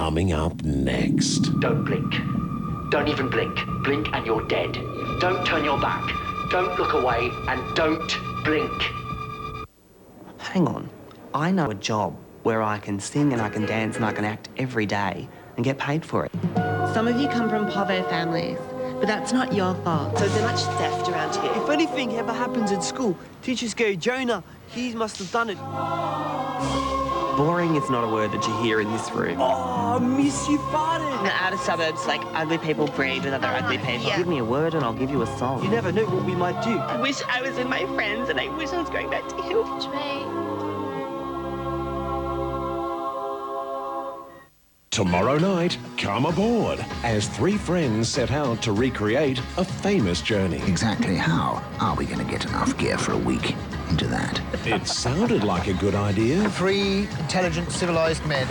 Coming up next. Don't blink. Don't even blink. Blink and you're dead. Don't turn your back. Don't look away and don't blink. Hang on. I know a job where I can sing and I can dance and I can act every day and get paid for it. Some of you come from povo families, but that's not your fault. So is there much theft around here? If anything ever happens at school, teachers go, Jonah, he must have done it. Boring is not a word that you hear in this room. Oh, I miss you farting. In the outer suburbs, like, ugly people breed with other ugly people. Give me a word and I'll give you a song. You never know what we might do. I wish I was with my friends and I wish I was going back to you. Tomorrow night, come aboard as three friends set out to recreate a famous journey. Exactly how are we going to get enough gear for a week into that? It sounded like a good idea. Three intelligent, civilised men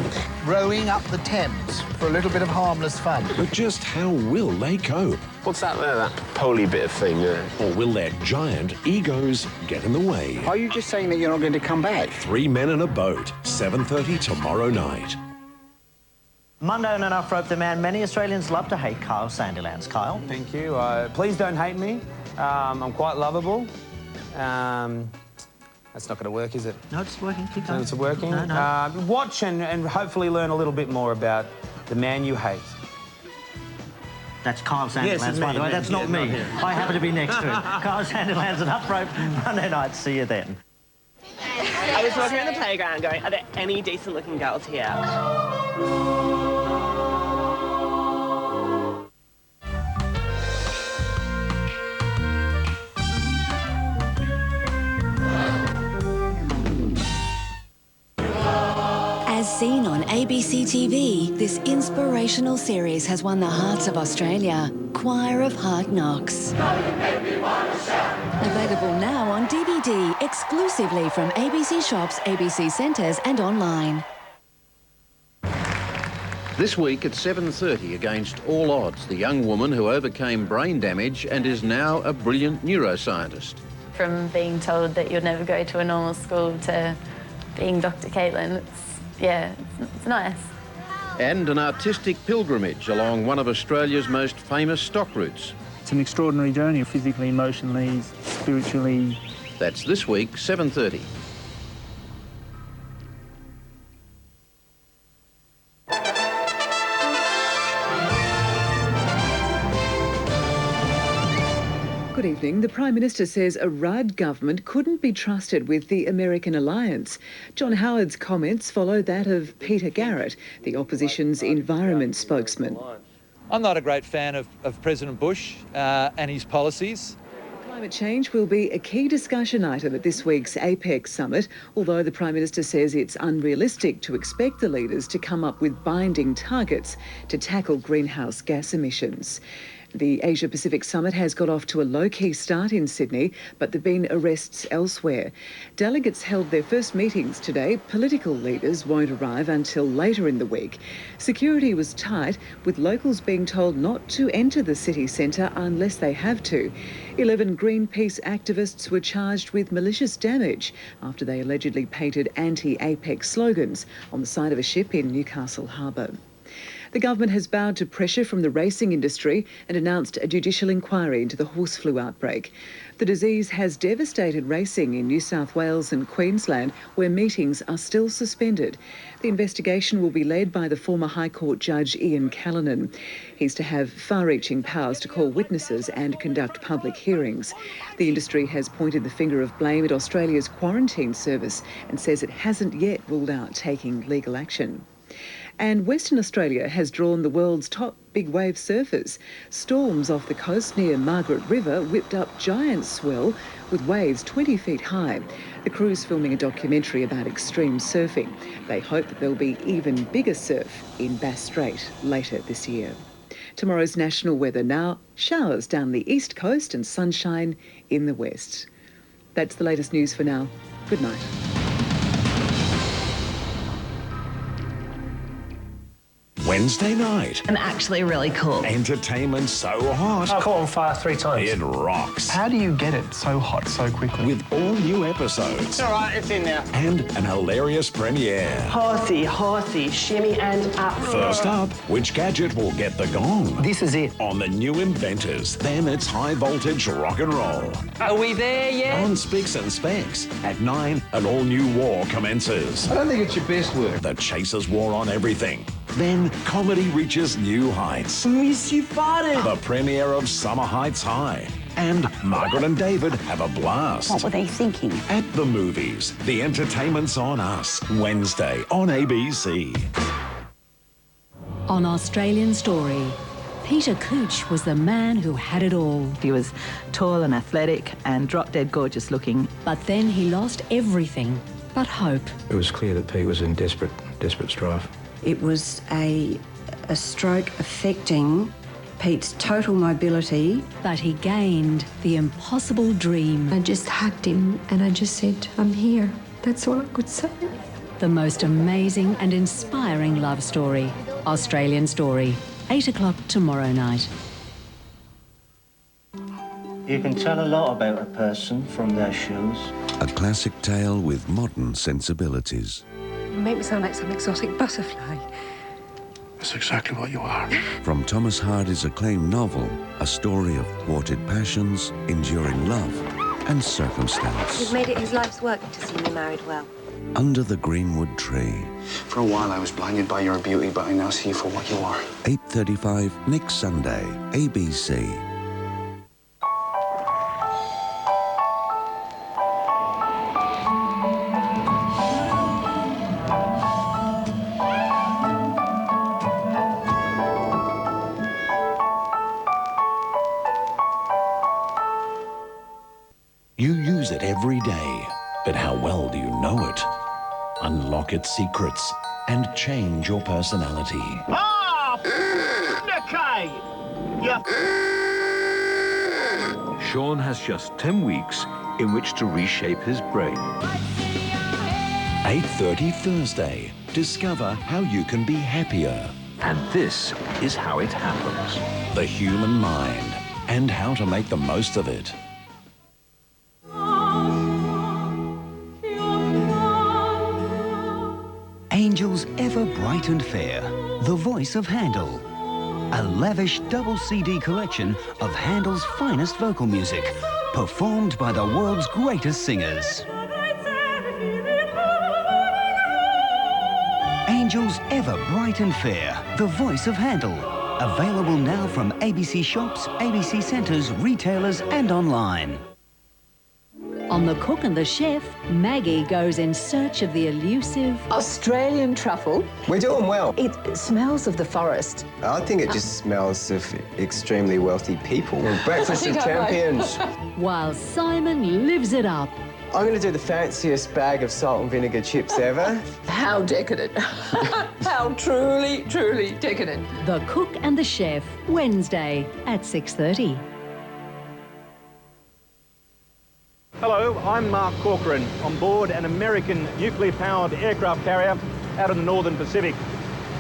rowing up the Thames for a little bit of harmless fun. But just how will they cope? What's that there, that poly bit of thing there? Or will their giant egos get in the way? Are you just saying that you're not going to come back? Three Men in a Boat, 7:30 tomorrow night. Monday on Enough Rope demand many Australians love to hate Kyle Sandilands. Kyle? Thank you. Please don't hate me. I'm quite lovable. That's not going to work, is it? No, it's working. Keep going. It's working? No. Watch and hopefully learn a little bit more about the man you hate. That's Kyle Sandilands, Yes, it's by me, the way. me. That's not Yeah, me. not I happen to be next to him. Kyle Sandilands, Enough Rope, Monday night. See you then. I was walking around the playground going, are there any decent-looking girls here? As seen on ABC TV, this inspirational series has won the hearts of Australia. Choir of Hard Knocks. Available now on DVD, exclusively from ABC shops, ABC centres and online. This week at 7:30, against all odds, the young woman who overcame brain damage and is now a brilliant neuroscientist. From being told that you'll never go to a normal school to being Dr. Caitlin, it's nice. And an artistic pilgrimage along one of Australia's most famous stock routes. It's an extraordinary journey, physically, emotionally, spiritually. That's this week, 7:30. Good evening. The Prime Minister says a Rudd government couldn't be trusted with the American alliance. John Howard's comments follow that of Peter Garrett, the opposition's environment spokesman. I'm not a great fan of President Bush and his policies. Climate change will be a key discussion item at this week's APEC summit, although the Prime Minister says it's unrealistic to expect the leaders to come up with binding targets to tackle greenhouse gas emissions. The Asia-Pacific Summit has got off to a low-key start in Sydney, but there have been arrests elsewhere. Delegates held their first meetings today. Political leaders won't arrive until later in the week. Security was tight, with locals being told not to enter the city centre unless they have to. 11 Greenpeace activists were charged with malicious damage after they allegedly painted anti-APEC slogans on the side of a ship in Newcastle Harbour. The government has bowed to pressure from the racing industry and announced a judicial inquiry into the horse flu outbreak. The disease has devastated racing in New South Wales and Queensland, where meetings are still suspended. The investigation will be led by the former High Court Judge Ian Callanan. He's to have far-reaching powers to call witnesses and conduct public hearings. The industry has pointed the finger of blame at Australia's quarantine service and says it hasn't yet ruled out taking legal action. And Western Australia has drawn the world's top big wave surfers. Storms off the coast near Margaret River whipped up giant swell with waves 20 feet high. The crew's filming a documentary about extreme surfing. They hope that there'll be even bigger surf in Bass Strait later this year. Tomorrow's national weather now: showers down the east coast and sunshine in the west. That's the latest news for now. Good night. Wednesday night. I'm actually really cool. Entertainment so hot. I caught on fire 3 times. It rocks. How do you get it so hot so quickly? With all new episodes. All right, it's in now. And an hilarious premiere. Horsey, shimmy and up. First up, which gadget will get the gong? This is it. On the New Inventors. Then it's high voltage rock and roll. Are we there yet? On Spicks and Specs. At 9, an all-new war commences. I don't think it's your best work. The Chasers' war on everything. Then comedy reaches new heights. Miss you farted. The premiere of Summer Heights High. And Margaret and David have a blast. What were they thinking? At the movies. The entertainment's on us. Wednesday on ABC. On Australian Story, Peter Cooch was the man who had it all. He was tall and athletic and drop-dead gorgeous looking. But then he lost everything but hope. It was clear that Pete was in desperate strife. It was a stroke affecting Pete's total mobility. But he gained the impossible dream. I just hugged him and I just said, I'm here. That's all I could say. The most amazing and inspiring love story. Australian Story. 8 o'clock tomorrow night. You can tell a lot about a person from their shoes. A classic tale with modern sensibilities. You make me sound like some exotic butterfly. That's exactly what you are. From Thomas Hardy's acclaimed novel, a story of thwarted passions, enduring love, and circumstance. You've made it his life's work to see me married well. Under the Greenwood Tree. For a while I was blinded by your beauty, but I now see you for what you are. 8:35 next Sunday, ABC. You use it every day, but how well do you know it? Unlock its secrets and change your personality. Ah! Okay! Yeah. Sean has just 10 weeks in which to reshape his brain. 8:30 Thursday. Discover how you can be happier. And this is how it happens. The human mind and how to make the most of it. Angels ever bright and fair, the voice of Handel. A lavish double CD collection of Handel's finest vocal music, performed by the world's greatest singers. Angels ever bright and fair, the voice of Handel. Available now from ABC shops, ABC centres, retailers and online. On The Cook and the Chef, Maggie goes in search of the elusive Australian truffle. We're doing well. It smells of the forest. I think it just smells of extremely wealthy people. Breakfast of champions. while Simon lives it up. I'm going to do the fanciest bag of salt and vinegar chips ever. How decadent. How truly, truly decadent. The Cook and the Chef, Wednesday at 6:30. Hello, I'm Mark Corcoran, on board an American nuclear-powered aircraft carrier out in the Northern Pacific.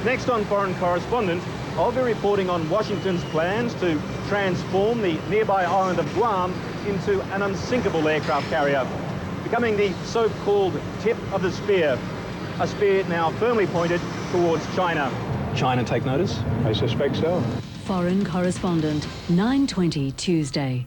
Next on Foreign Correspondent, I'll be reporting on Washington's plans to transform the nearby island of Guam into an unsinkable aircraft carrier, becoming the so-called tip of the spear, a spear now firmly pointed towards China. China take notice? I suspect so. Foreign Correspondent, 9:20 Tuesday.